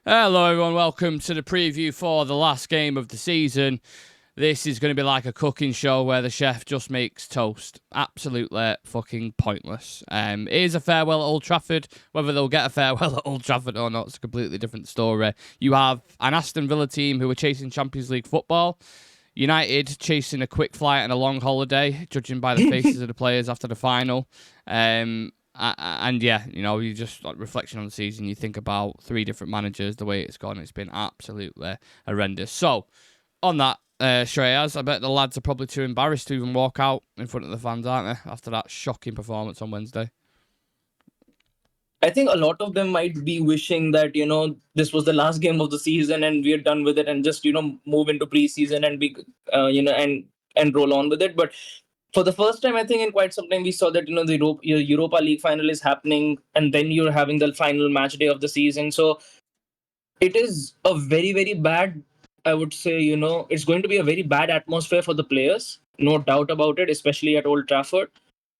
Hello everyone, welcome to the preview for the last game of the season. This is going to be like a cooking show where the chef just makes toast. Absolutely fucking pointless. It is a farewell at Old Trafford. Whether they'll get a farewell at Old Trafford or not, it's a completely different story. You have an Aston Villa team who are chasing Champions League football. United chasing a quick flight and a long holiday, judging by the faces of the players after the final. And yeah, you know, you just like reflection on the season, you think about three different managers, the way it's gone, it's been absolutely horrendous. So, on that, Shreyas, I bet the lads are probably too embarrassed to even walk out in front of the fans, aren't they, after that shocking performance on Wednesday? I think a lot of them might be wishing that, this was the last game of the season and we're done with it and just, move into preseason and be, and roll on with it. But for the first time, I think in quite some time, we saw that, the Europa League final is happening and then you're having the final match day of the season. So it is a very, very bad, I would say, it's going to be a very bad atmosphere for the players. No doubt about it, especially at Old Trafford.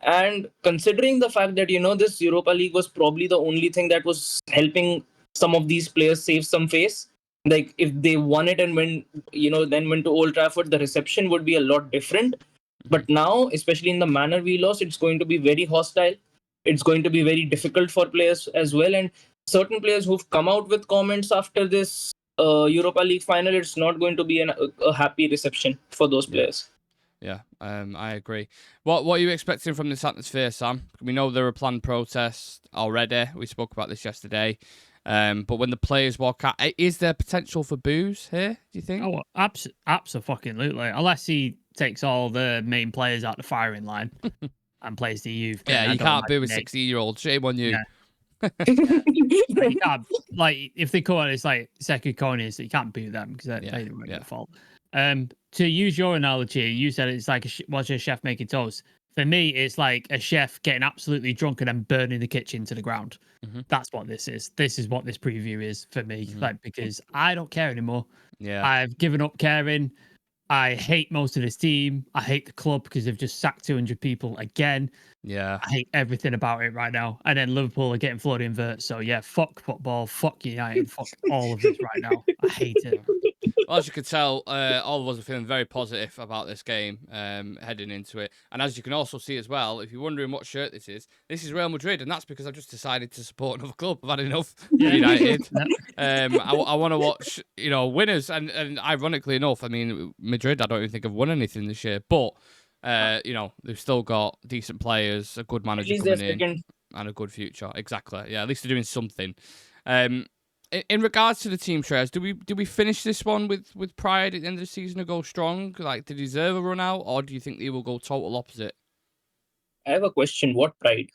And considering the fact that, this Europa League was probably the only thing that was helping some of these players save some face. Like if they won it and then went to Old Trafford, the reception would be a lot different. But now, especially in the manner we lost, it's going to be very hostile. It's going to be very difficult for players as well. And certain players who've come out with comments after this Europa League final, it's not going to be a happy reception for those players. Yeah, I agree. What are you expecting from this atmosphere, Sam? We know there are planned protests already. We spoke about this yesterday. But when the players walk out, is there potential for boos here, do you think? Oh, absolutely. Unless he takes all the main players out the firing line and plays the youth. Yeah, you can't boo a 16-year-old. Shame on you. Yeah. You can't, like, if they call it, it's like second corners, so you can't boo them because they weren't their fault. To use your analogy, you said it's like watch a chef making toast. For me, it's like a chef getting absolutely drunk and then burning the kitchen to the ground. Mm-hmm. That's what this is. This is what this preview is for me. Mm-hmm. Like, because I don't care anymore. Yeah, I've given up caring. I hate most of this team. I hate the club because they've just sacked 200 people again. Yeah. I hate everything about it right now. And then Liverpool are getting flooded invert. So yeah, fuck football, fuck United, fuck all of this right now. I hate it. Well, as you could tell, all of us are feeling very positive about this game heading into it. And as you can also see as well, if you're wondering what shirt this is Real Madrid. And that's because I've just decided to support another club. I've had enough United. I want to watch, winners. And ironically enough, I mean, Madrid, I don't even think have won anything this year. But, they've still got decent players, a good manager coming in, and a good future. Exactly. Yeah, at least they're doing something. In regards to the team, Shreyas, do we finish this one with pride at the end of the season and go strong? Like, do they deserve a run out, or do you think they will go total opposite? I have a question. What pride?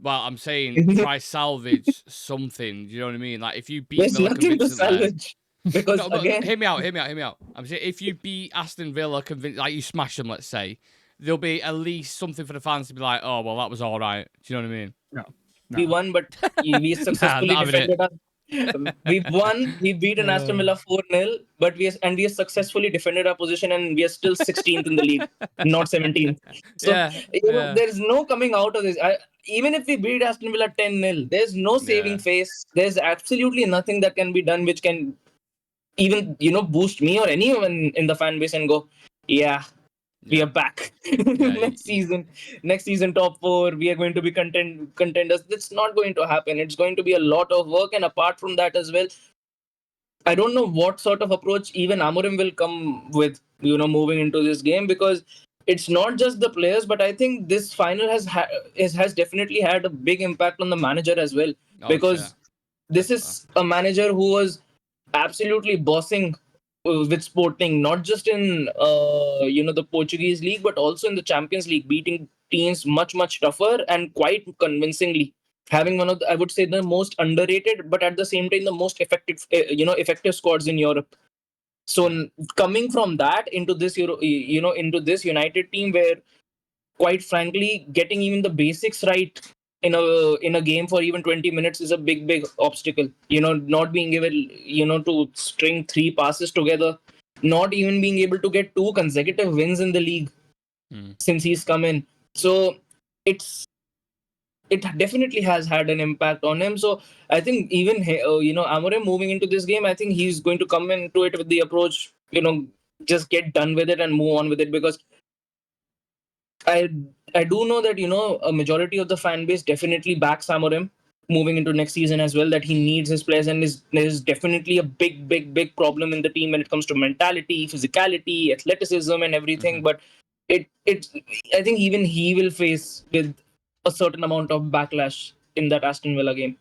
Well, I'm saying try salvage something. Do you know what I mean? Like, if you beat There's Villa nothing to salvage. Because no, again, hear me out. I'm saying if you beat Aston Villa, like you smash them, let's say, there'll be at least something for the fans to be like, oh well, that was all right. Do you know what I mean? No. We won, but we successfully defended us. We won. We beat an Aston Villa 4-0, but we have successfully defended our position, and we are still 16th in the league, not 17th. So there's no coming out of this. Even if we beat Aston Villa 10-0, there's no saving face. There's absolutely nothing that can be done which can even boost me or anyone in the fan base and go, we are back. Next season top 4, we are going to be contenders. That's not going to happen. It's going to be a lot of work, and apart from that as well, I don't know what sort of approach even Amorim will come with, moving into this game, because it's not just the players, but I think this final has definitely had a big impact on the manager as well, because this is a manager who was absolutely bossing with Sporting, not just in the Portuguese league, but also in the Champions League, beating teams much tougher and quite convincingly, having one of the, I would say, the most underrated, but at the same time the most effective squads in Europe. So coming from that into this into this United team, where quite frankly getting even the basics right in a game for even 20 minutes is a big obstacle. Not being able to string 3 passes together, not even being able to get 2 consecutive wins in the league since he's come in. So it's it definitely has had an impact on him. So I think even Amorim moving into this game, I think he's going to come into it with the approach, just get done with it and move on with it, because I do know that a majority of the fan base definitely backs Amorim moving into next season as well. That he needs his players, and there's definitely a big problem in the team when it comes to mentality, physicality, athleticism, and everything. Mm-hmm. But it I think even he will face with a certain amount of backlash in that Aston Villa game.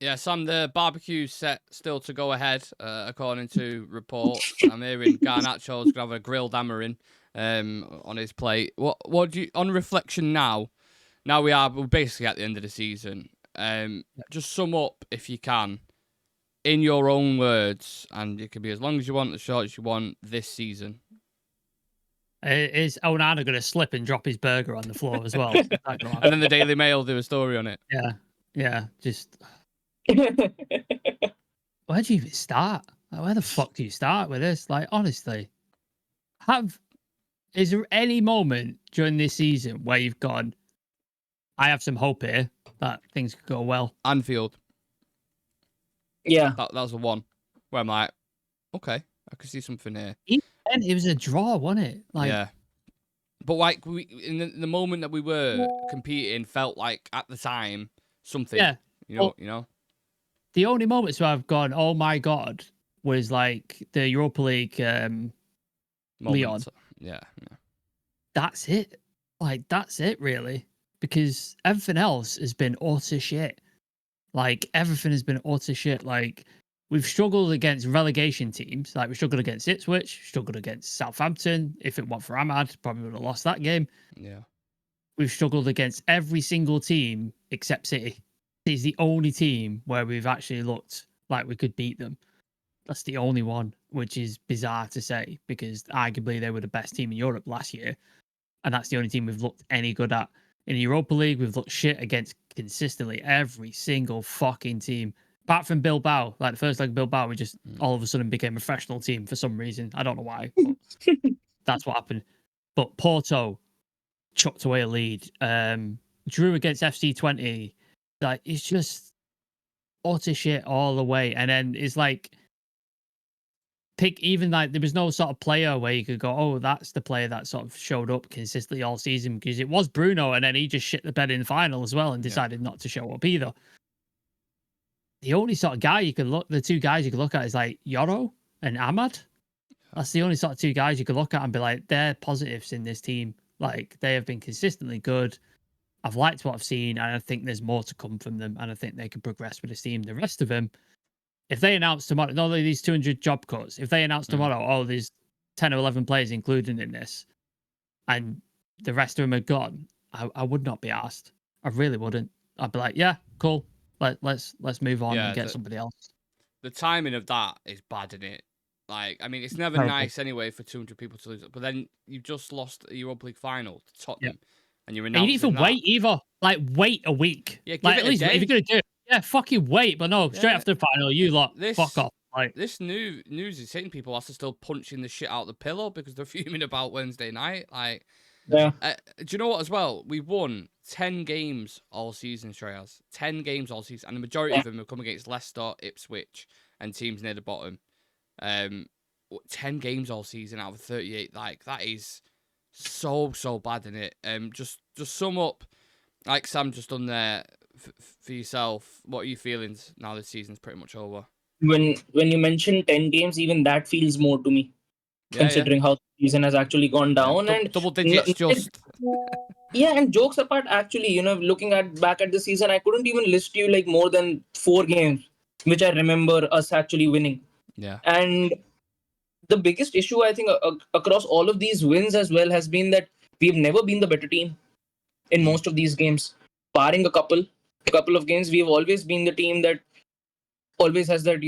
Yeah, Sam, the barbecue's set still to go ahead, according to reports. I'm hearing Garnacho's gonna have a grilled Amorim on his plate. What do you, on reflection now? Now we're basically at the end of the season. Just sum up, if you can, in your own words, and it can be as long as you want, as short as you want, this season. Is Onana going to slip and drop his burger on the floor as well? And then the Daily Mail do a story on it. Yeah. Just where do you even start? Like, where the fuck do you start with this? Like, honestly, is there any moment during this season where you've gone, I have some hope here that things could go well? Anfield. Yeah. That was the one where I'm like, okay, I could see something here. And it was a draw, wasn't it? Like, yeah. But like in the moment that we were competing, felt like at the time something. Yeah. You know. The only moments where I've gone, oh my god, was like the Europa League Leon. Yeah. That's it. Like, that's it, really. Because everything else has been utter shit. Like, everything has utter shit. Like, we've struggled against relegation teams. Like, we struggled against Ipswich, struggled against Southampton. If it weren't for Ahmad, probably would have lost that game. Yeah. We've struggled against every single team except City. City's the only team where we've actually looked like we could beat them. That's the only one, which is bizarre to say, because arguably they were the best team in Europe last year. And that's the only team we've looked any good at. In the Europa League, we've looked shit against consistently every single fucking team. Apart from Bilbao, like the first leg of Bilbao, we just all of a sudden became a professional team for some reason. I don't know why, but that's what happened. But Porto chucked away a lead. Drew against FC20. Like, it's just utter shit all the way. And then it's like, even like there was no sort of player where you could go, oh, that's the player that sort of showed up consistently all season, because it was Bruno, and then he just shit the bed in the final as well and decided not to show up either. The only sort of guy the two guys you could look at is like Yoro and Ahmad. That's the only sort of two guys you could look at and be like, they're positives in this team. Like, they have been consistently good. I've liked what I've seen, and I think there's more to come from them, and I think they can progress with this team. The rest of them, if they announce tomorrow, not only these 200 job cuts, if they announce tomorrow, oh, there's 10 or 11 players included in this, and the rest of them are gone, I would not be asked. I really wouldn't. I'd be like, yeah, cool. Let's move on and get somebody else. The timing of that is bad, isn't it? Like, I mean, it's never nice anyway for 200 people to lose it, but then you've just lost a Europa League final to Tottenham, and you're announcing. And you didn't even wait either. Like, wait a week. Yeah, like, at least if you're gonna do it, yeah, fucking wait. But no, straight after the final, you lot fuck off. Like, this news is hitting people are still punching the shit out of the pillow because they're fuming about Wednesday night. Like, yeah. Do you know what? As well, we won 10 games all season, Shreyas. 10 games all season, and the majority of them have come against Leicester, Ipswich, and teams near the bottom. 10 games all season out of 38. Like, that is so bad, isn't it? Just sum up, like Sam just done there for yourself. What are your feelings now? This season's pretty much over. When you mention 10 games, even that feels more to me, considering how the season has actually gone down. And double digits, just. Yeah, and jokes apart, actually, looking back at the season, I couldn't even list you like more than 4 games which I remember us actually winning. Yeah. And the biggest issue, I think, across all of these wins as well has been that we've never been the better team in most of these games. Barring a couple of games, we've always been the team that always has that,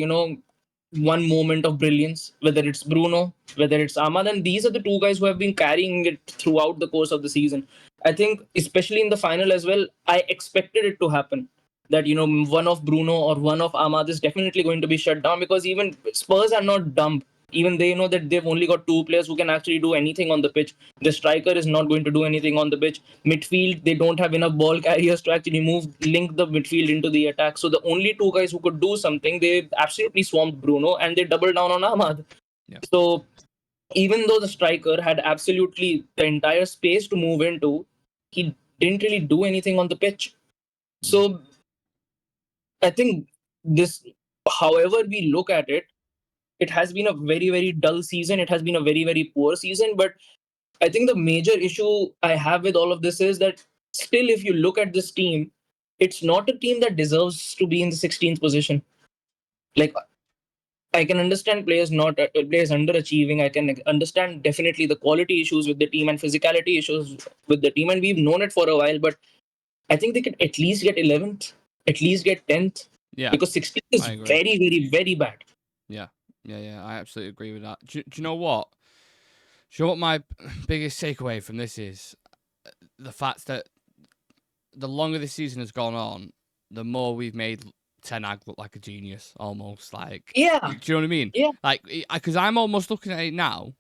one moment of brilliance, whether it's Bruno, whether it's Ahmad. And these are the two guys who have been carrying it throughout the course of the season. I think, especially in the final as well, I expected it to happen. That, one of Bruno or one of Ahmad is definitely going to be shut down, because even Spurs are not dumb Even they know that they've only got two players who can actually do anything on the pitch. The striker is not going to do anything on the pitch. Midfield, they don't have enough ball carriers to actually link the midfield into the attack. So the only two guys who could do something, they absolutely swamped Bruno and they doubled down on Ahmad. Yeah. So even though the striker had absolutely the entire space to move into, he didn't really do anything on the pitch. So I think this, however we look at it, it has been a very, very dull season. It has been a very, very poor season. But I think the major issue I have with all of this is that still, if you look at this team, it's not a team that deserves to be in the 16th position. Like, I can understand players underachieving. I can understand definitely the quality issues with the team and physicality issues with the team. And we've known it for a while, but I think they could at least get 11th, at least get 10th. Yeah. Because 16th is very, very, very bad. Yeah. I absolutely agree with that. Do you know what? Do you know what my biggest takeaway from this is? The fact that the longer this season has gone on, the more we've made Ten Hag look like a genius, almost. Like, yeah. Do you know what I mean? Yeah. Like, because I'm almost looking at it now,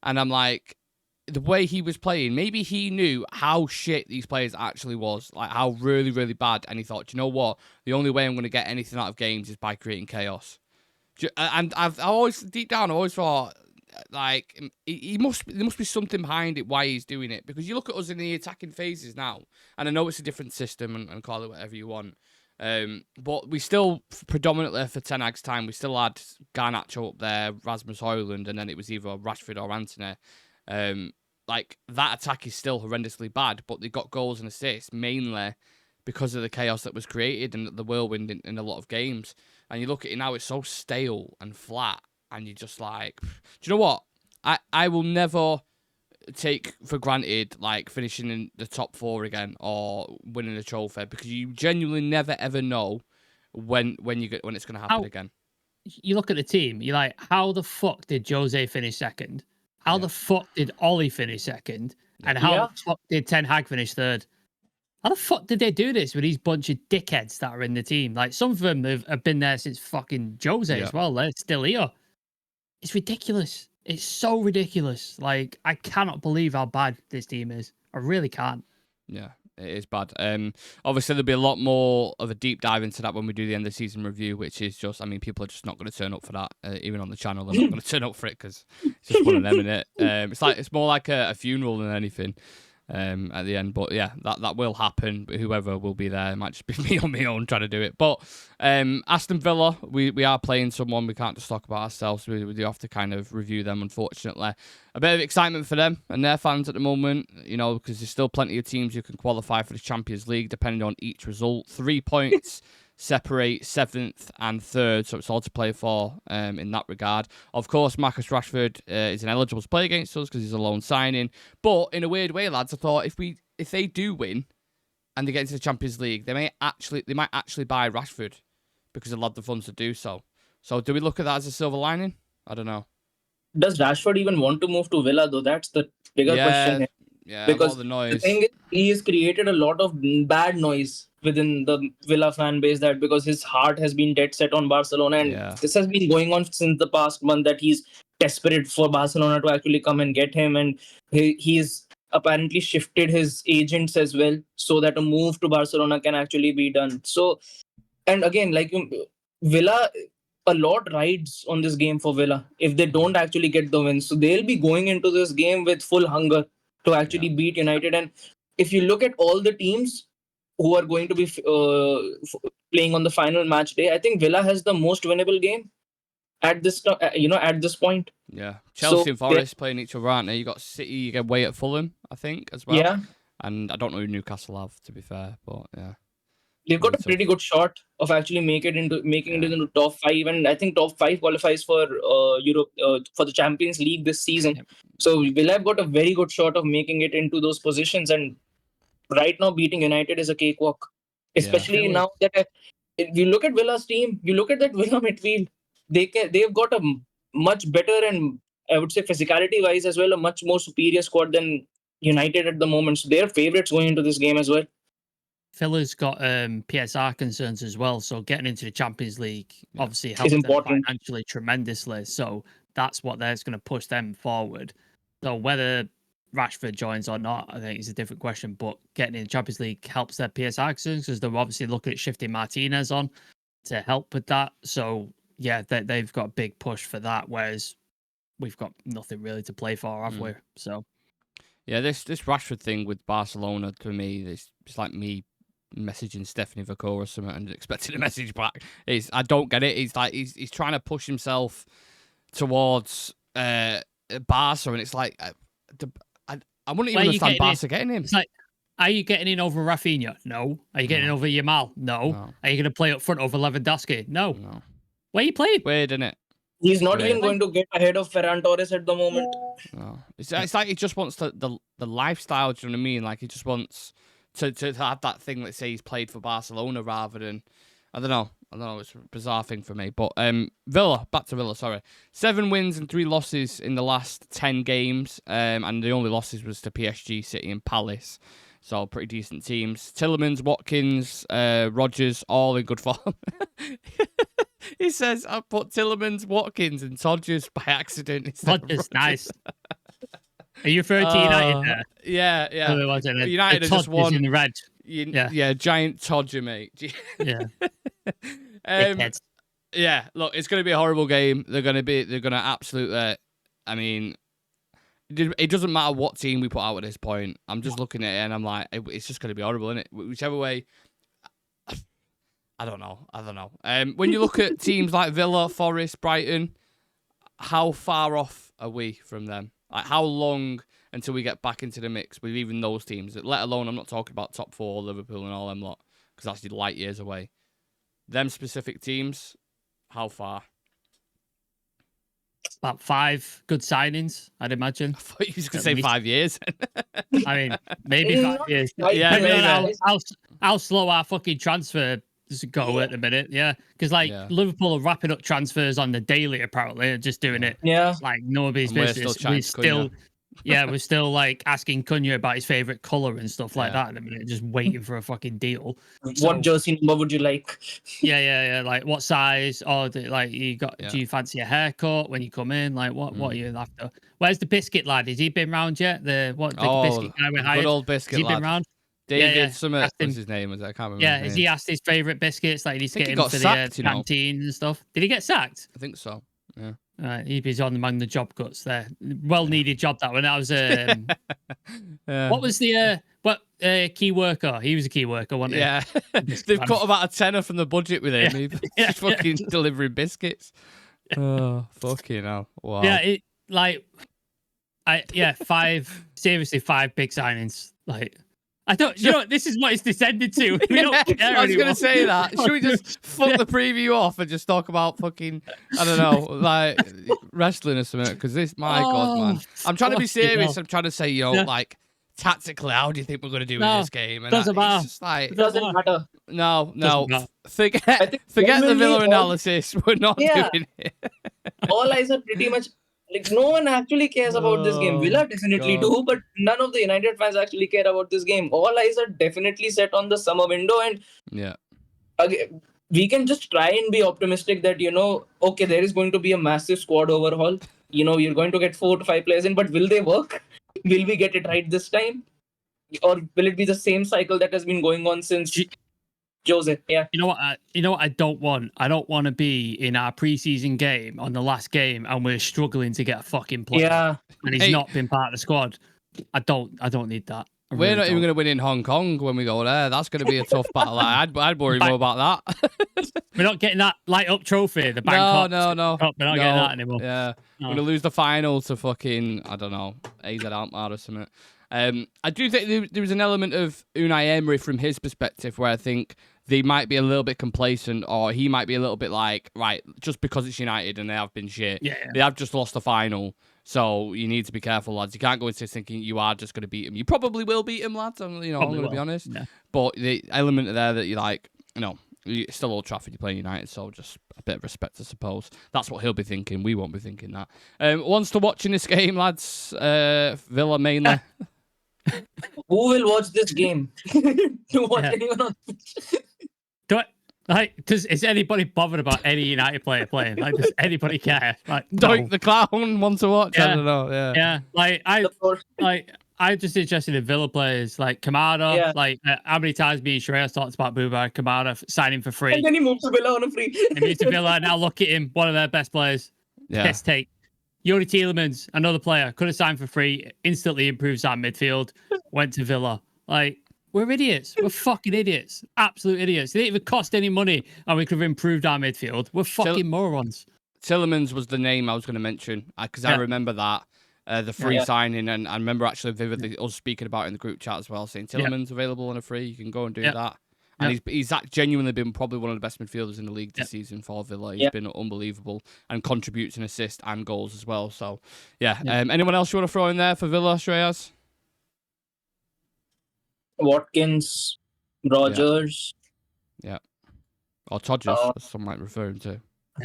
and I'm like, the way he was playing, maybe he knew how shit these players actually was, like how really, really bad, and he thought, you know what? The only way I'm going to get anything out of games is by creating chaos. And I've always, deep down, I always thought, like, there must be something behind it why he's doing it. Because you look at us in the attacking phases now, and I know it's a different system and call it whatever you want. But we still, predominantly for Ten Hag's time, we still had Garnacho up there, Rasmus Højlund, and then it was either Rashford or Antony. Like, that attack is still horrendously bad, but they got goals and assists mainly because of the chaos that was created and the whirlwind in a lot of games. And you look at it now, it's so stale and flat, and you're just like, do you know what? I will never take for granted like finishing in the top 4 again or winning a trophy, because you genuinely never ever know when it's going to happen again. You look at the team, you're like, how the fuck did Jose finish second? How the fuck did Ollie finish second? And how the fuck did Ten Hag finish third? How the fuck did they do this with these bunch of dickheads that are in the team? Like, some of them have been there since fucking Jose as well. They're still here. It's ridiculous. It's so ridiculous. Like, I cannot believe how bad this team is. I really can't. Yeah, it is bad. Obviously, there'll be a lot more of a deep dive into that when we do the end of season review, which is just, I mean, people are just not going to turn up for that. Even on the channel, they're not going to turn up for it because it's just one of them, innit? It's more like a funeral than anything. At the end, but yeah, that will happen. Whoever will be there, it might just be me on my own trying to do it. But Aston Villa, we are playing someone. We can't just talk about ourselves. We do have to kind of review them, unfortunately. A bit of excitement for them and their fans at the moment, you know, because there's still plenty of teams who can qualify for the Champions League depending on each result. 3 points separate 7th and 3rd, so it's all to play for in that regard. Of course, Marcus Rashford is ineligible to play against us because he's a loan signing. But in a weird way, lads, I thought if they do win and they get into the Champions League, they might actually buy Rashford because they'll have the funds to do so. So do we look at that as a silver lining? I don't know. Does Rashford even want to move to Villa though? That's the bigger question. Yeah, because the noise. The thing is, he has created a lot of bad noise within the Villa fan base, that because his heart has been dead set on Barcelona, and this has been going on since the past month, that he's desperate for Barcelona to actually come and get him, and he's apparently shifted his agents as well so that a move to Barcelona can actually be done. So, and again, like Villa, a lot rides on this game for Villa if they don't actually get the win. So they'll be going into this game with full hunger to actually beat United. And if you look at all the teams who are going to be playing on the final match day, I think Villa has the most winnable game at this at this point. Yeah, Chelsea and Forest playing each other, aren't they? You got City, you get away at Fulham, I think, as well. Yeah, and I don't know who Newcastle have, to be fair, but yeah. They've got a pretty good shot of actually making it into top 5, and I think top 5 qualifies for Europe for the Champions League this season. So Villa have got a very good shot of making it into those positions, and right now beating United is a cakewalk. Especially now that if you look at Villa's team, you look at that Villa midfield, they've got a much better, and I would say physicality wise as well, a much more superior squad than United at the moment. So they're favourites going into this game as well. Villa's got PSR concerns as well, so getting into the Champions League obviously helps them financially tremendously. So that's going to push them forward. So whether Rashford joins or not, I think is a different question. But getting in the Champions League helps their PSR concerns because they're obviously looking at shifting Martinez on to help with that. So yeah, they've got a big push for that, whereas we've got nothing really to play for, have we? So yeah, this Rashford thing with Barcelona, to me, it's like me messaging Stephanie Vaco or something and expecting a message back. I don't get it. He's like he's trying to push himself towards Barca, and it's like I wouldn't even understand Barca getting him. It's like, are you getting in over Rafinha? No. Are you getting over Yamal? No. Are you going to play up front over Lewandowski? No. Where are you playing? Weird, isn't it? He's not even going to get ahead of Ferran Torres at the moment. No. It's like he just wants the lifestyle, do you know what I mean? Like he just wants to have that thing that says he's played for Barcelona rather than, I don't know, it's a bizarre thing for me. But back to Villa, sorry. 7 wins and 3 losses in the last 10 games, and the only losses was to PSG, City and Palace. So pretty decent teams. Tielemans, Watkins, Rodgers, all in good form. He says, I put Tielemans, Watkins and Rodgers by accident. Rodgers, nice. Are you referring to United there? Yeah. United just won. In the red. Giant Todger, mate. Yeah. Yeah, look, it's going to be a horrible game. They're going to absolutely, I mean, it doesn't matter what team we put out at this point. I'm just looking at it and I'm like, it's just going to be horrible, isn't it? Whichever way. I don't know. When you look at teams like Villa, Forest, Brighton, how far off are we from them? Like, how long until we get back into the mix with even those teams? Let alone, I'm not talking about top 4, Liverpool and all them lot, because that's light years away. Them specific teams, how far? About 5 good signings, I'd imagine. I thought you was going to say 5 years. I mean, maybe 5 years. Yeah, maybe. How slow our fucking transfer go at the minute, because Liverpool are wrapping up transfers on the daily apparently and just doing it like nobody's business. We're still like asking Cunha about his favorite color and stuff like that at the minute, just waiting for a fucking deal. What jersey number would you like? Like what size, or do you fancy a haircut when you come in? Like what are you after? Where's the biscuit lad? Has he been round yet? The biscuit guy we hired? Good old biscuit lad. Has he been round? David Summit was his name, I can't remember. Yeah, has he asked his favourite biscuits? Like, he's getting for the canteen and stuff. Did he get sacked? I think so, yeah. He's on among the job cuts there. Well-needed job, that one. That was, what was the, key worker? He was a key worker, wasn't he? Yeah. They've cut about a tenner from the budget with him. He's fucking delivering biscuits. Oh, fucking hell. Wow. Yeah, 5 big signings. Like, I don't, this is what it's descended to. We don't care I was going to say that. Should we just fuck the preview off and just talk about fucking, I don't know, like wrestling or something? Because God, man. I'm trying to be serious. I'm trying to say, like, tactically, how do you think we're going to do in this game? And doesn't matter. It's just like, it doesn't matter. No. Forget the Villa analysis. We're not doing it. All eyes are pretty much... Like, no one actually cares about this game. Villa definitely do, but none of the United fans actually care about this game. All eyes are definitely set on the summer window, and again, we can just try and be optimistic that, okay, there is going to be a massive squad overhaul. You're going to get 4 to 5 players in, but will they work? Will we get it right this time? Or will it be the same cycle that has been going on since... Jose, yeah. You know what I don't want? I don't want to be in our preseason game on the last game and we're struggling to get a fucking player. Yeah. And he's not been part of the squad. I don't need that. We're not even going to win in Hong Kong when we go there. That's going to be a tough battle. I'd worry more about that. We're not getting that light up trophy. The Bangkok. No. We're not getting that anymore. Yeah. We're going to lose the final to fucking, I don't know, AZ Alkmaar or something. I do think there was an element of Unai Emery from his perspective where I think they might be a little bit complacent, or he might be a little bit like, right, just because it's United and they have been shit, they have just lost the final, so you need to be careful, lads. You can't go into this thinking you are just going to beat him. You probably will beat him, lads. I'm going to be honest. Yeah. But the element there that you're like, it's still Old Trafford, you're playing United, so just a bit of respect, I suppose. That's what he'll be thinking. We won't be thinking that. Wants to watch in this game, lads? Villa mainly. Who will watch this game? To watch anyone on is anybody bothered about any United player playing? Like, does anybody care? Like, Doink the clown want to watch? Yeah. I don't know. Yeah. I'm just interested in Villa players like Kamada. Yeah. Like, how many times me and Shreyas talked about Buba Kamada signing for free? And then he moved to Villa on a free. And moved to Villa. Now look at him, one of their best players. Yeah. Best take. Yuri Tielemans, another player, could have signed for free, instantly improves our midfield, went to Villa. Like, we're idiots. We're fucking idiots. Absolute idiots. It didn't even cost any money, and we could have improved our midfield. We're fucking morons. Tielemans was the name I was going to mention, because I remember that. The free signing, and I remember actually vividly us speaking about it in the group chat as well, saying Tielemans available on a free, you can go and do that. And he's genuinely been probably one of the best midfielders in the league this season for Villa. He's been unbelievable and contributes an assist and goals as well. So, anyone else you want to throw in there for Villa, Shreyas? Watkins, Rogers. Yeah. Or Todgers, as some might refer him to.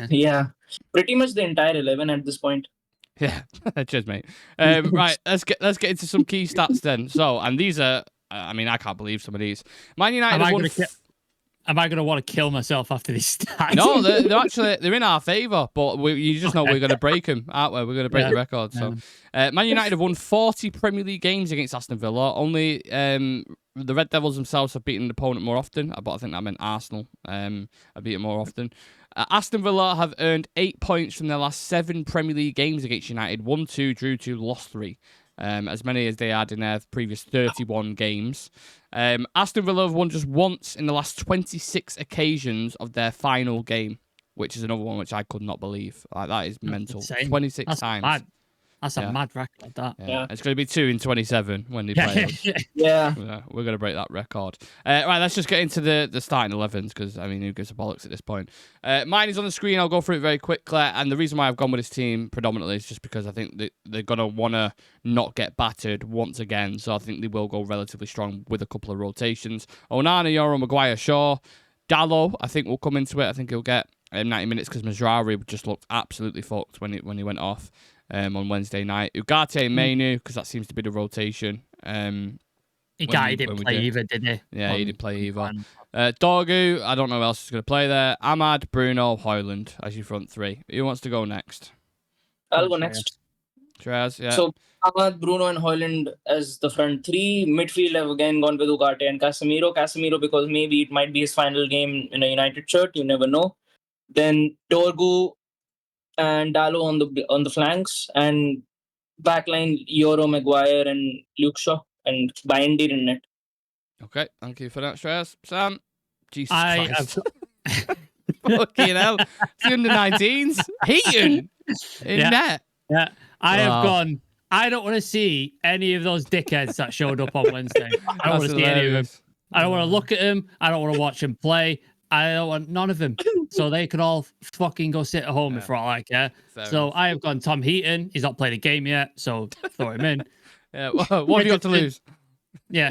Yeah. Pretty much the entire 11 at this point. Yeah. Cheers, mate. Right, let's get into some key stats then. So, and these are, I mean, I can't believe some of these. Man United have won... Am I going to want to kill myself after this stats? No, they're in our favour, but you just know we're going to break them, aren't we? We're going to break the record. So, Man United have won 40 Premier League games against Aston Villa. Only the Red Devils themselves have beaten an opponent more often, but I think that meant Arsenal have beaten more often. Aston Villa have earned 8 points from their last 7 Premier League games against United. 1-2, drew 2, lost 3. As many as they had in their previous 31 games. Aston Villa have won just once in the last 26 occasions of their final game, which is another one which I could not believe. Like, that is mental. Insane. 26 times. Mad. That's a mad record, that. Yeah. It's going to be 2 in 27 when they play us. Yeah. We're going to break that record. Right, let's just get into the starting 11s, because, I mean, who gives a bollocks at this point? Mine is on the screen. I'll go through it very quickly. And the reason why I've gone with this team predominantly is just because I think they're going to want to not get battered once again. So I think they will go relatively strong with a couple of rotations. Onana, Yoro, Maguire, Shaw. Dalot, I think, will come into it. I think he'll get 90 minutes because Mazraoui just looked absolutely fucked when he went off. On Wednesday night. Ugarte and Mainu, because that seems to be the rotation. He didn't play either, did he? Yeah, he didn't play either. Dorgu, I don't know who else is going to play there. Ahmad, Bruno, Højlund as your front three. Who wants to go next? I'll go next. Shreyas, yeah. So, Ahmad, Bruno and Højlund as the front three. Midfield, I've again gone with Ugarte and Casemiro. Casemiro because maybe it might be his final game in a United shirt. You never know. Then Dorgu and Dalot on the flanks, and backline Yoro, Maguire, and Luke Shaw, and Bindy in net. Okay, thank you for that, Shreyas. Sam, Jesus Christ. Fucking hell. It's the under-19s. Heaton in net. Yeah, I have gone. I don't want to see any of those dickheads that showed up on Wednesday. I don't want to see any of them. I don't want to look at them. I don't want to watch them play. I don't want none of them. So they could all fucking go sit at home for all I care. So enough. I have gone Tom Heaton. He's not played a game yet, so throw him in. Yeah, what have you got to lose? Yeah.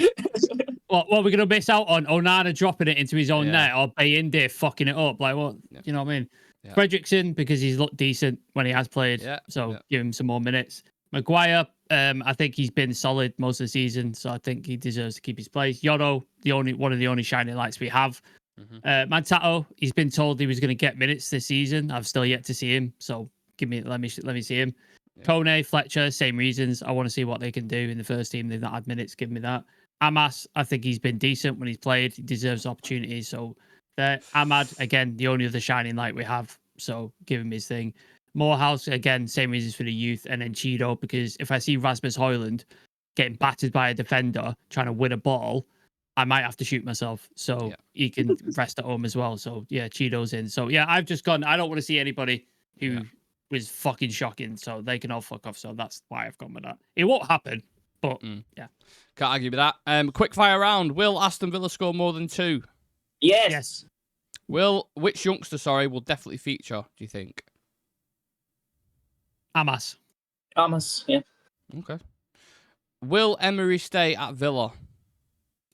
What are we going to miss out on? Onana dropping it into his own net, or Bayinde fucking it up? Like, what? You know what I mean? Yeah. Fredrickson, because he's looked decent when he has played. So give him some more minutes. Maguire, I think he's been solid most of the season, so I think he deserves to keep his place. Yoro, one of the only shining lights we have. Mantato, he's been told he was going to get minutes this season. I've still yet to see him, so let me see him. Kone, Fletcher, same reasons. I want to see what they can do in the first team. They've not had minutes. Give me that. Amas, I think he's been decent when he's played. He deserves opportunities. So Ahmad, again, the only other shining light we have. So give him his thing. Morehouse, again, same reasons for the youth. And then Cheeto, because if I see Rasmus Højlund getting battered by a defender trying to win a ball, I might have to shoot myself. So he can rest at home as well. So Cheeto's in. So I've just gone. I don't want to see anybody who was fucking shocking. So they can all fuck off. So that's why I've gone with that. It won't happen, but Can't argue with that. Quick fire round. Will Aston Villa score more than 2? Yes. Which youngster, will definitely feature, do you think? Amas, yeah. Okay. Will Emery stay at Villa?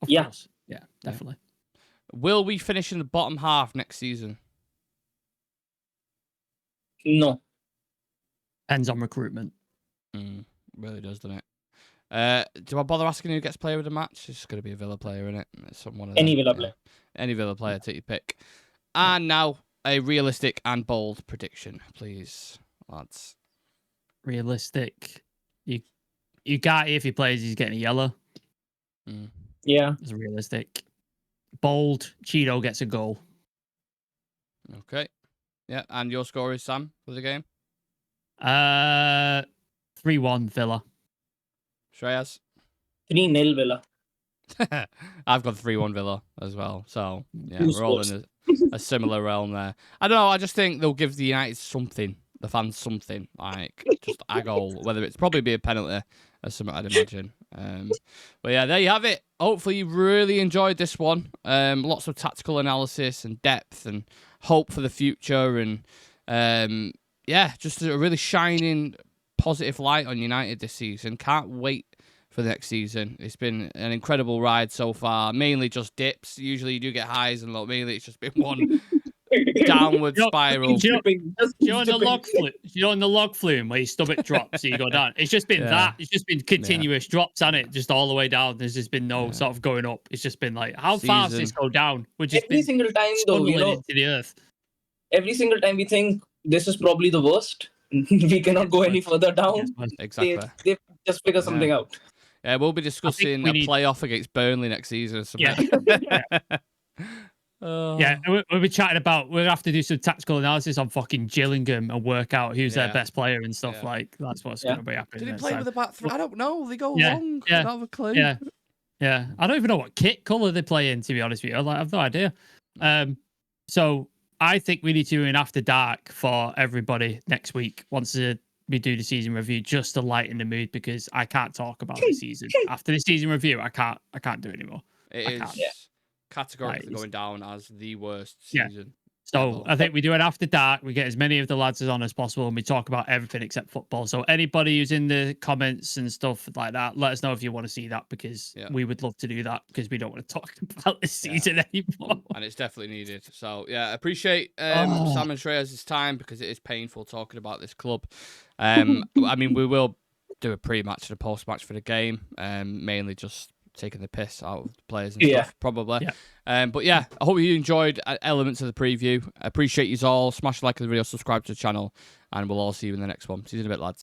Of course. Yeah, definitely. Will we finish in the bottom half next season? No. Depends on recruitment. Really does, doesn't it? Do I bother asking who gets player of the match? It's going to be a Villa player, isn't it? It's someone of Any them. Villa player. Any Villa player, take your pick. And now a realistic and bold prediction, please, lads. Realistic. You got if he plays, he's getting a yellow. Yeah. It's realistic. Bold. Cheeto gets a goal. Okay. Yeah, and your score is, Sam, for the game? 3-1 Villa. Shreyas? 3-0 Villa. I've got 3-1 Villa as well. So, yeah, Who we're all scores? in a similar realm there. I don't know. I just think they'll give the United something, the fans something, like just a goal, whether it's probably be a penalty or something, I'd imagine. But yeah, there you have it. Hopefully you really enjoyed this one. Lots of tactical analysis and depth and hope for the future. And yeah, just a really shining positive light on United this season. Can't wait for the next season. It's been an incredible ride so far. Mainly just dips. Usually you do get highs and low. Mainly it's just been one downward spiral. You know in the log flume where your stomach drops, so you go down. It's just been that. It's just been continuous drops on it, just all the way down. There's just been no sort of going up. It's just been like, how far does this go down? We're just every single time though, into the earth. Every single time we think this is probably the worst. We cannot go any further down. Exactly. They just figure something out. Yeah, we'll be discussing a playoff against Burnley next season or something. Yeah, we'll be chatting about, we'll have to do some tactical analysis on fucking Gillingham and work out who's their best player and stuff like that's what's going to be happening. Did he play with a back three? I don't know. They go long. Yeah. I don't have a clue. Yeah. I don't even know what kit colour they play in, to be honest with you. I have no idea. So I think we need to do an after dark for everybody next week once we do the season review, just to lighten the mood, because I can't talk about the season. After the season review, I can't do it anymore. It is categorically going down as the worst season. So I think we do it after dark. We get as many of the lads on as possible, and we talk about everything except football. So anybody who's in the comments and stuff like that, let us know if you want to see that, because we would love to do that, because we don't want to talk about this season anymore. And it's definitely needed. So yeah, appreciate Sam and Shreyas' time, because it is painful talking about this club. I mean, we will do a pre-match and a post-match for the game, mainly just taking the piss out of the players and stuff, probably. But yeah, I hope you enjoyed elements of the preview. I appreciate you all. Smash the like of the video, subscribe to the channel, and we'll all see you in the next one. See you in a bit, lads.